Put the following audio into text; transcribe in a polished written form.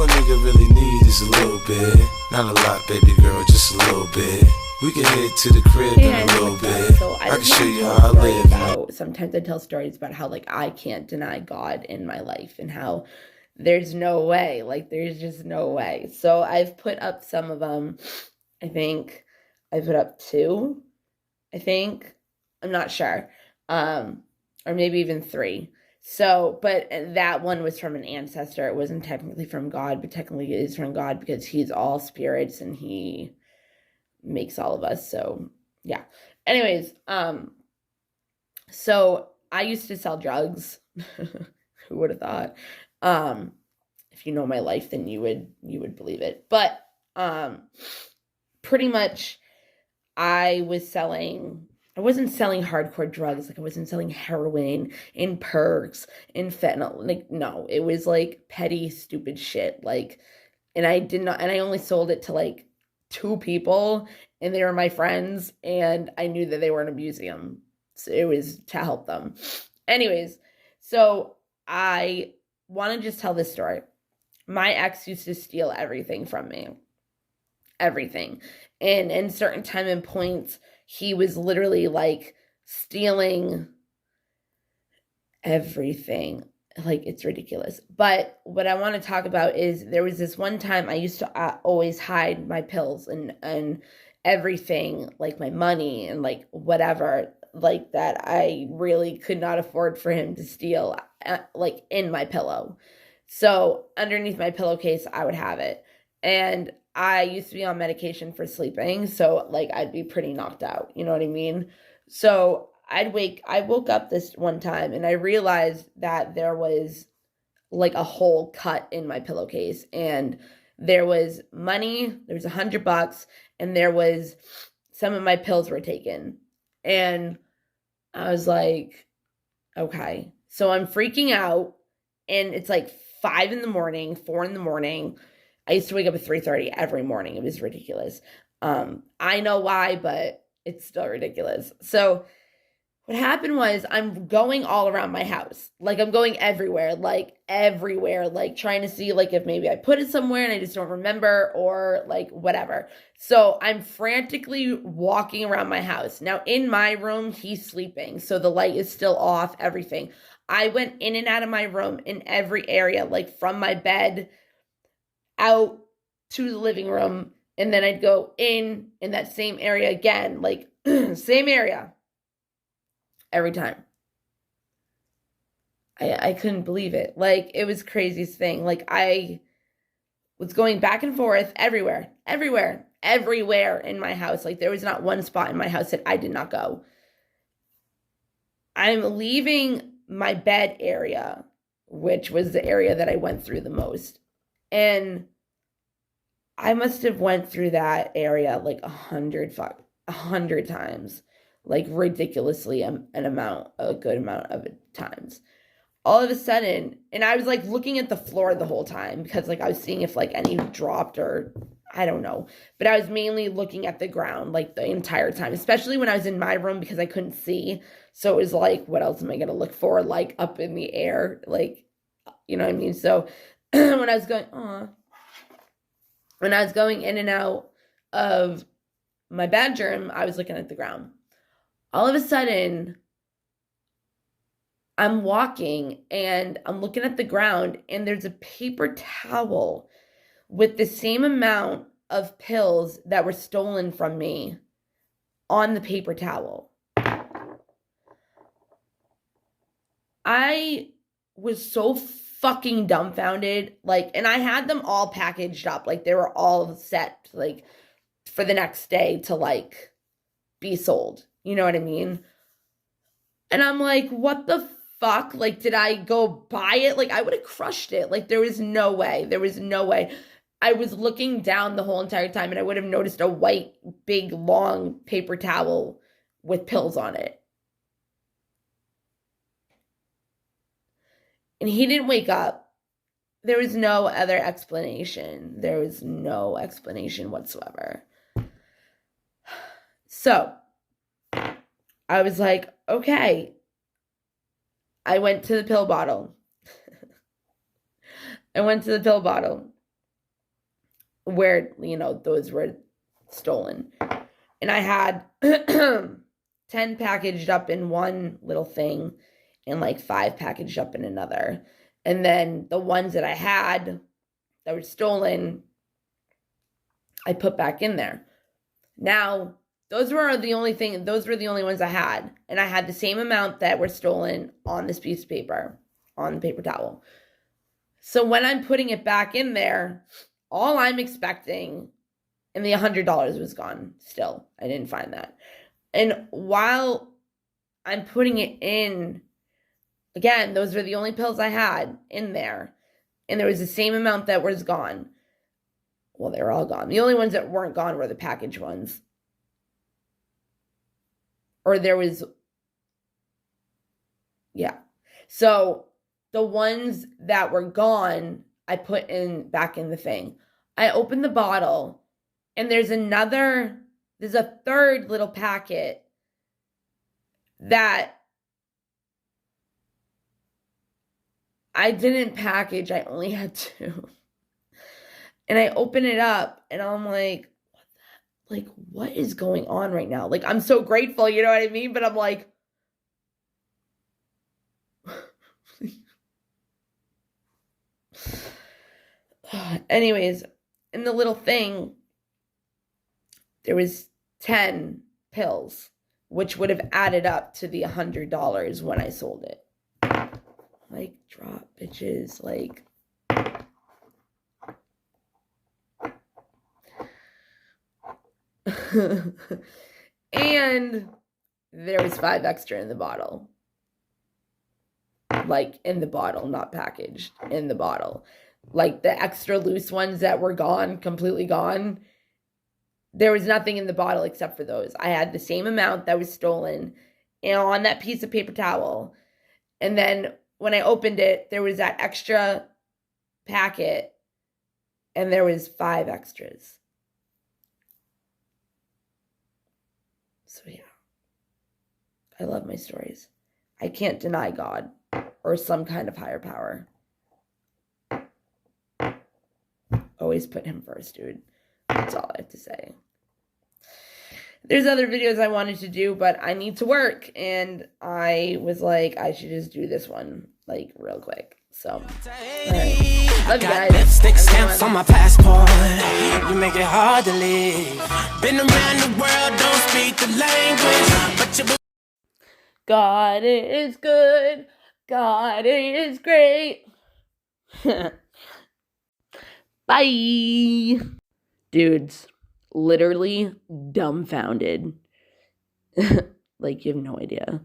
a nigga really need is a little bit. Not a lot, baby girl, just a little bit. We can head to the crib in a little bit. So I can show you how I live. Sometimes I tell stories about how, like, I can't deny God in my life and how there's no way. Like, there's just no way. So I've put up some of them. I think I put up 2. I think. I'm not sure. Or maybe even 3. So, but that one was from an ancestor. It wasn't technically from God, but technically it is from God because he's all spirits and he makes all of us. So, yeah. Anyways, so I used to sell drugs. Who would have thought? If you know my life, then you would believe it. But pretty much I wasn't selling hardcore drugs. Like, I wasn't selling heroin and perks and fentanyl. Like, no, it was like petty, stupid shit. Like, and I only sold it to like 2 people, and they were my friends, and I knew that they weren't abusing them. So it was to help them. Anyways, so I want to just tell this story. My ex used to steal everything from me. Everything. And in certain time and points, he was literally like stealing everything. Like, it's ridiculous. But what I want to talk about is there was this one time I used to always hide my pills and everything, like my money and like whatever, like that I really could not afford for him to steal, like in my pillow. So underneath my pillowcase, I would have it. And I used to be on medication for sleeping, so like I'd be pretty knocked out, you know what I mean? So I woke up this one time and I realized that there was like a hole cut in my pillowcase, and there was money, there was $100, and there was some of my pills were taken. And I was like, okay. So I'm freaking out, and it's like 5 in the morning, 4 in the morning. I used to wake up at 3:30 every morning. It was ridiculous. I know why, but it's still ridiculous. So what happened was I'm going all around my house. Like, I'm going everywhere, like trying to see like if maybe I put it somewhere and I just don't remember, or like whatever. So I'm frantically walking around my house. Now in my room, he's sleeping, so the light is still off, everything. I went in and out of my room in every area, like from my bed out to the living room, and then I'd go in that same area again, like same area every time. I couldn't believe it. Like, it was craziest thing. Like, I was going back and forth everywhere in my house. Like, there was not one spot in my house that I did not go. I'm leaving my bed area, which was the area that I went through the most. And I must have went through that area like 100 times, like ridiculously a good amount of times. All of a sudden, and I was like looking at the floor the whole time because like I was seeing if like any dropped or I don't know, but I was mainly looking at the ground like the entire time, especially when I was in my room because I couldn't see. So it was like, what else am I going to look for? Like up in the air, like, you know what I mean? So when I was going in and out of my bedroom, I was looking at the ground. All of a sudden, I'm walking and I'm looking at the ground, and there's a paper towel with the same amount of pills that were stolen from me on the paper towel. I was so fucking dumbfounded, like, and I had them all packaged up, like they were all set, like, for the next day to like be sold, you know what I mean? And I'm like, what the fuck? Like, did I go buy it? Like, I would have crushed it. Like, there was no way. I was looking down the whole entire time, and I would have noticed a white, big, long paper towel with pills on it. And he didn't wake up. There was no other explanation. There was no explanation whatsoever. So I was like, okay. I went to the pill bottle. where, those were stolen. And I had 10 packaged up in one little thing and like 5 packaged up in another. And then the ones that I had that were stolen, I put back in there. Now, those were the only ones I had. And I had the same amount that were stolen on this piece of paper, on the paper towel. So when I'm putting it back in there, all I'm expecting, and the $100 was gone still. I didn't find that. And while I'm putting it in, again, those were the only pills I had in there. And there was the same amount that was gone. Well, they were all gone. The only ones that weren't gone were the packaged ones. Or there was, yeah. So the ones that were gone, I put back in the thing. I opened the bottle, and there's a third little packet that I didn't package. I only had 2. And I open it up, and I'm like, what is going on right now? Like, I'm so grateful, you know what I mean? But I'm like, anyways, in the little thing, there was 10 pills, which would have added up to the $100 when I sold it. Like, drop, bitches, like. And there was 5 extra in the bottle. Like, in the bottle, not packaged, in the bottle. Like, the extra loose ones that were gone, completely gone, there was nothing in the bottle except for those. I had the same amount that was stolen on that piece of paper towel. And then when I opened it, there was that extra packet, and there was 5 extras. So yeah, I love my stories. I can't deny God or some kind of higher power. Always put him first, dude. That's all I have to say. There's other videos I wanted to do, but I need to work, and I was like, I should just do this one, like, real quick. So, all right. Love you guys. Lipstick stamps on my passport. You make it hard to live. Been around the world, don't speak the language, but you. God is good. God is great. Bye. Dudes, literally dumbfounded. Like, you have no idea.